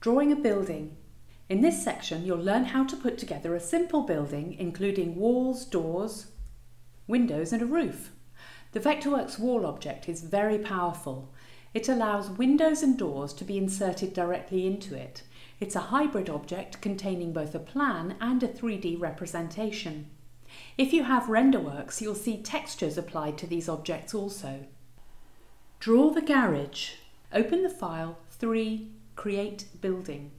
Drawing a building. In this section, you'll learn how to put together a simple building including walls, doors, windows and a roof. The Vectorworks wall object is very powerful. It allows windows and doors to be inserted directly into it. It's a hybrid object containing both a plan and a 3D representation. If you have Renderworks, you'll see textures applied to these objects also. Draw the garage. Open the file 3, Create Building.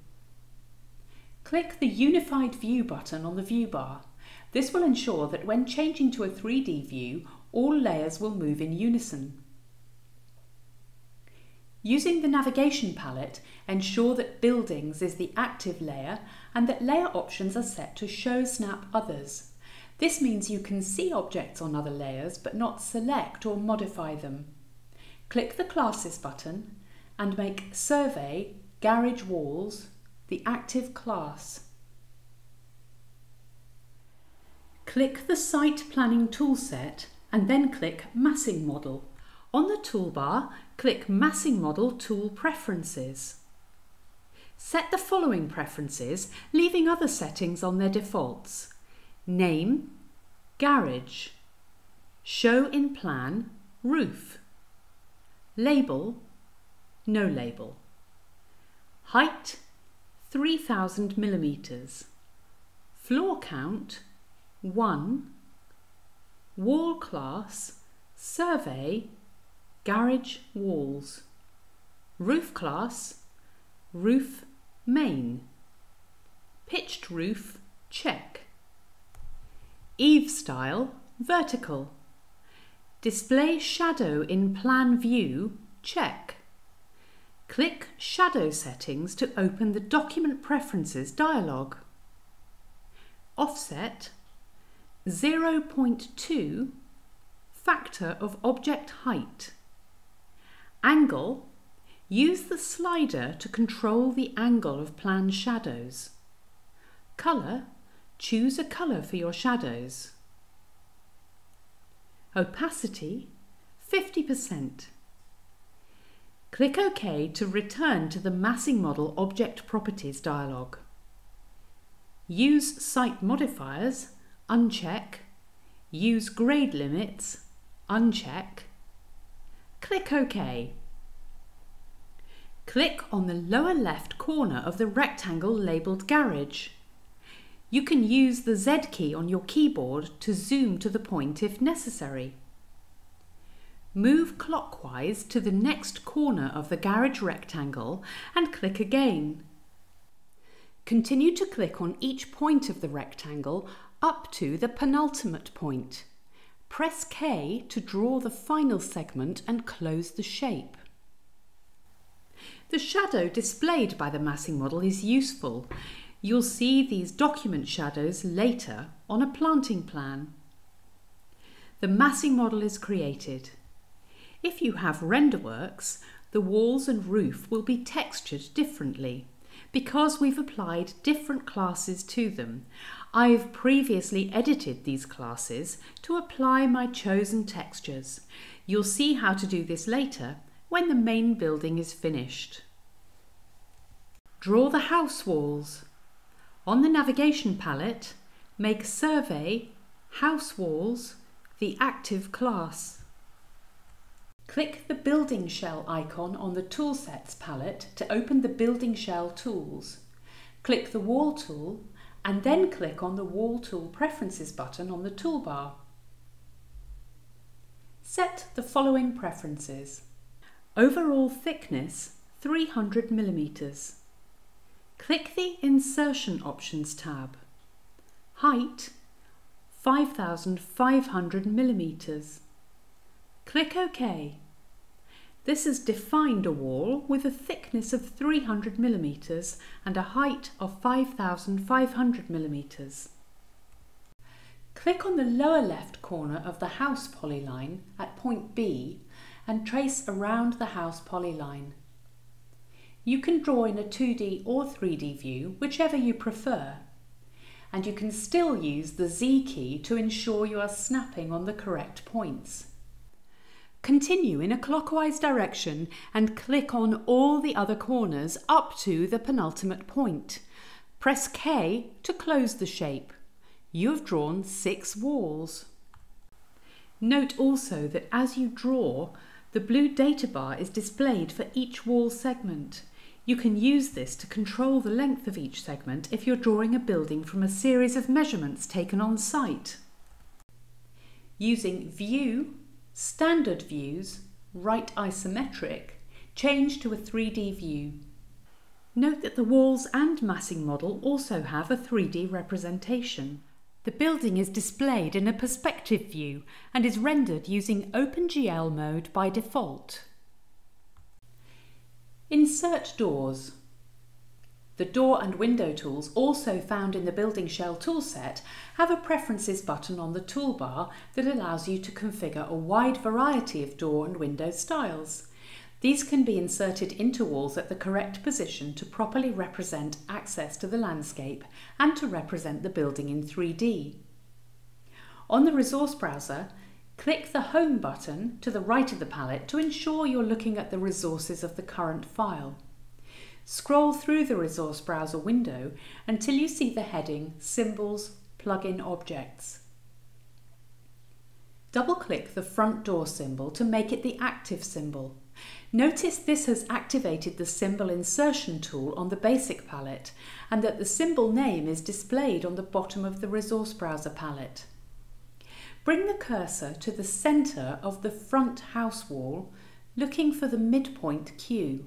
Click the Unified View button on the view bar. This will ensure that when changing to a 3D view, all layers will move in unison. Using the navigation palette, ensure that Buildings is the active layer and that layer options are set to Show Snap Others. This means you can see objects on other layers but not select or modify them. Click the Classes button and make Survey Garage Walls the active class. Click the Site Planning toolset and then click Massing Model. On the toolbar, click Massing Model Tool Preferences. Set the following preferences, leaving other settings on their defaults. Name, Garage, Show in Plan, Roof, Label, No Label, Height, 3000 millimeters, Floor Count, 1, Wall Class, Survey, Garage Walls, Roof Class, Roof Main, Pitched Roof, check. Eave Style, vertical. Display Shadow in Plan View, check. Click Shadow Settings to open the Document Preferences dialog. Offset, 0.2, factor of object height. Angle, use the slider to control the angle of plan shadows. Colour, choose a colour for your shadows. Opacity, 50%. Click OK to return to the Massing Model Object Properties dialog. Use Site Modifiers, uncheck. Use Grade Limits, uncheck. Click OK. Click on the lower left corner of the rectangle labelled Garage. You can use the Z key on your keyboard to zoom to the point if necessary. Move clockwise to the next corner of the garage rectangle and click again. Continue to click on each point of the rectangle up to the penultimate point. Press K to draw the final segment and close the shape. The shadow displayed by the massing model is useful. You'll see these document shadows later on a planting plan. The massing model is created. If you have Renderworks, the walls and roof will be textured differently. Because we've applied different classes to them, I've previously edited these classes to apply my chosen textures. You'll see how to do this later when the main building is finished. Draw the house walls. On the navigation palette, make Survey House Walls the active class. Click the Building Shell icon on the Toolsets palette to open the Building Shell tools. Click the Wall tool and then click on the Wall Tool Preferences button on the toolbar. Set the following preferences. Overall thickness 300 millimeters. Click the Insertion Options tab. Height 5,500 millimeters. Click OK. This has defined a wall with a thickness of 300 millimeters and a height of 5,500 millimeters. Click on the lower left corner of the house polyline at point B and trace around the house polyline. You can draw in a 2D or 3D view, whichever you prefer. And you can still use the Z key to ensure you are snapping on the correct points. Continue in a clockwise direction and click on all the other corners up to the penultimate point. Press K to close the shape. You have drawn 6 walls. Note also that as you draw, the blue data bar is displayed for each wall segment. You can use this to control the length of each segment if you're drawing a building from a series of measurements taken on site. Using View, Standard Views, Right Isometric, change to a 3D view. Note that the walls and massing model also have a 3D representation. The building is displayed in a perspective view and is rendered using OpenGL mode by default. Insert doors. The door and window tools, also found in the Building Shell toolset, have a Preferences button on the toolbar that allows you to configure a wide variety of door and window styles. These can be inserted into walls at the correct position to properly represent access to the landscape and to represent the building in 3D. On the resource browser, click the Home button to the right of the palette to ensure you're looking at the resources of the current file. Scroll through the resource browser window until you see the heading Symbols Plugin Objects. Double-click the front door symbol to make it the active symbol. Notice this has activated the symbol insertion tool on the basic palette and that the symbol name is displayed on the bottom of the resource browser palette. Bring the cursor to the centre of the front house wall, looking for the midpoint Q.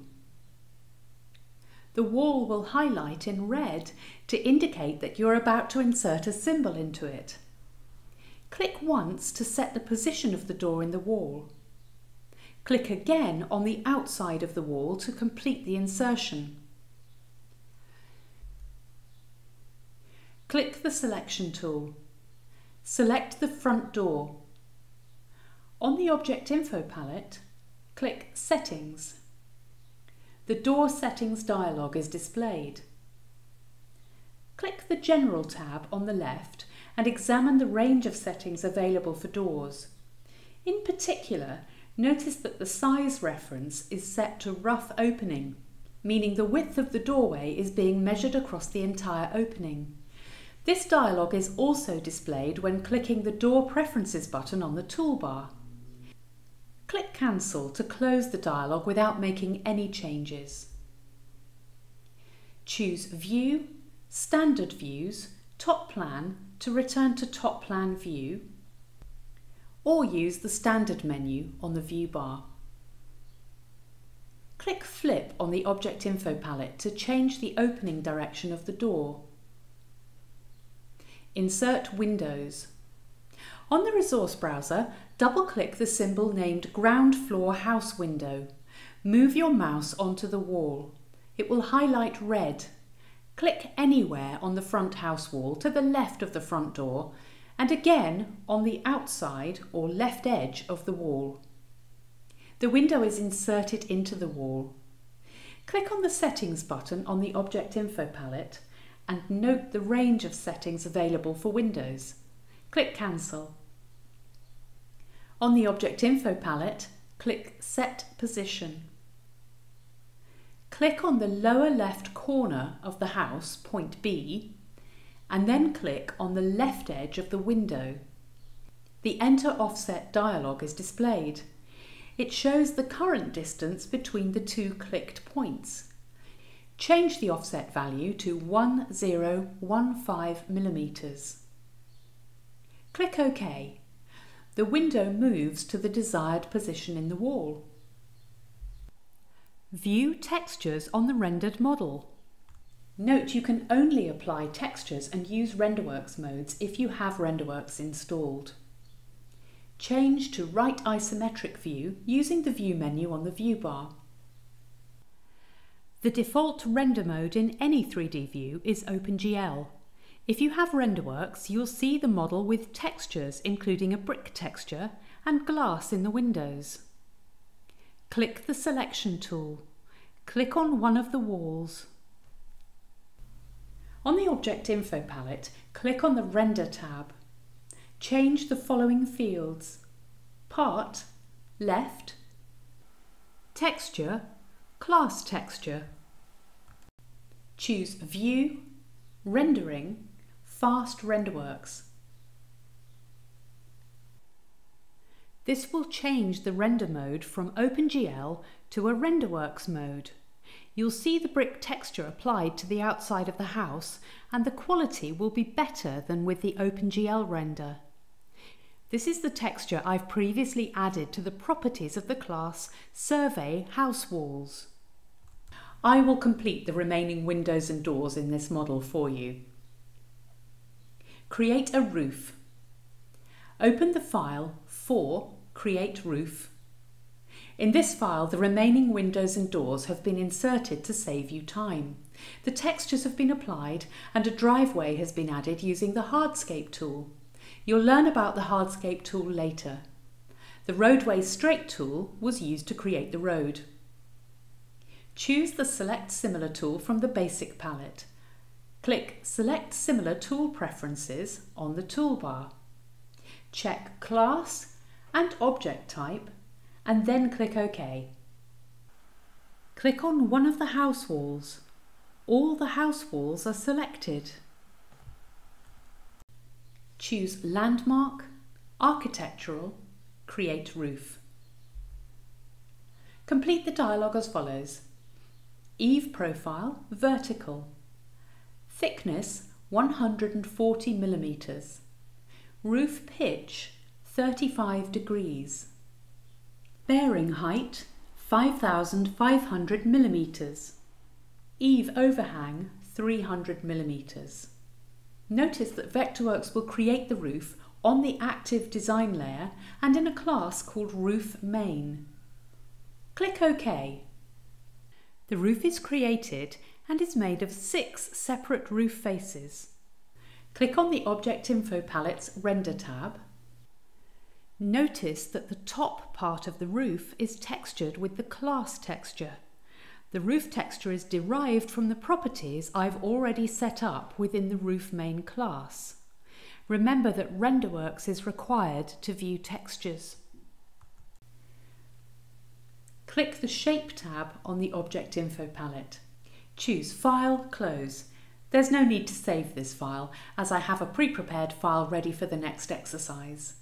The wall will highlight in red to indicate that you're about to insert a symbol into it. Click once to set the position of the door in the wall. Click again on the outside of the wall to complete the insertion. Click the Selection tool. Select the front door. On the Object Info palette, click Settings. The Door Settings dialog is displayed. Click the General tab on the left and examine the range of settings available for doors. In particular, notice that the size reference is set to rough opening, meaning the width of the doorway is being measured across the entire opening. This dialog is also displayed when clicking the Door Preferences button on the toolbar. Click Cancel to close the dialog without making any changes. Choose View, Standard Views, Top Plan to return to Top Plan View, or use the Standard menu on the view bar. Click Flip on the Object Info palette to change the opening direction of the door. Insert Windows. On the resource browser, double-click the symbol named Ground Floor House window. Move your mouse onto the wall. It will highlight red. Click anywhere on the front house wall to the left of the front door and again on the outside or left edge of the wall. The window is inserted into the wall. Click on the Settings button on the Object Info palette and note the range of settings available for windows. Click Cancel. On the Object Info palette, click Set Position. Click on the lower left corner of the house, point B, and then click on the left edge of the window. The Enter Offset dialog is displayed. It shows the current distance between the two clicked points. Change the offset value to 1015 mm. Click OK. The window moves to the desired position in the wall. View textures on the rendered model. Note you can only apply textures and use Renderworks modes if you have Renderworks installed. Change to right isometric view using the View menu on the view bar. The default render mode in any 3D view is OpenGL. If you have Renderworks, you'll see the model with textures including a brick texture and glass in the windows. Click the Selection tool. Click on one of the walls. On the Object Info palette, click on the Render tab. Change the following fields: Part, Left, Texture, Class Texture. Choose View, Rendering, Fast Renderworks. This will change the render mode from OpenGL to a Renderworks mode. You'll see the brick texture applied to the outside of the house, and the quality will be better than with the OpenGL render. This is the texture I've previously added to the properties of the class Survey House Walls. I will complete the remaining windows and doors in this model for you. Create a roof. Open the file for Create Roof. In this file, the remaining windows and doors have been inserted to save you time. The textures have been applied and a driveway has been added using the Hardscape tool. You'll learn about the Hardscape tool later. The Roadway Straight tool was used to create the road. Choose the Select Similar tool from the Basic palette. Click Select Similar Tool Preferences on the toolbar. Check Class and Object Type and then click OK. Click on one of the house walls. All the house walls are selected. Choose Landmark, Architectural, Create Roof. Complete the dialog as follows. Eave profile, vertical. Thickness, 140 mm. Roof pitch, 35 degrees. Bearing height, 5,500 mm. Eave overhang, 300 mm. Notice that Vectorworks will create the roof on the active design layer and in a class called Roof Main. Click OK. The roof is created and is made of 6 separate roof faces. Click on the Object Info palette's Render tab. Notice that the top part of the roof is textured with the class texture. The roof texture is derived from the properties I've already set up within the Roof Main class. Remember that Renderworks is required to view textures. Click the Shape tab on the Object Info palette. Choose File, Close. There's no need to save this file, as I have a pre-prepared file ready for the next exercise.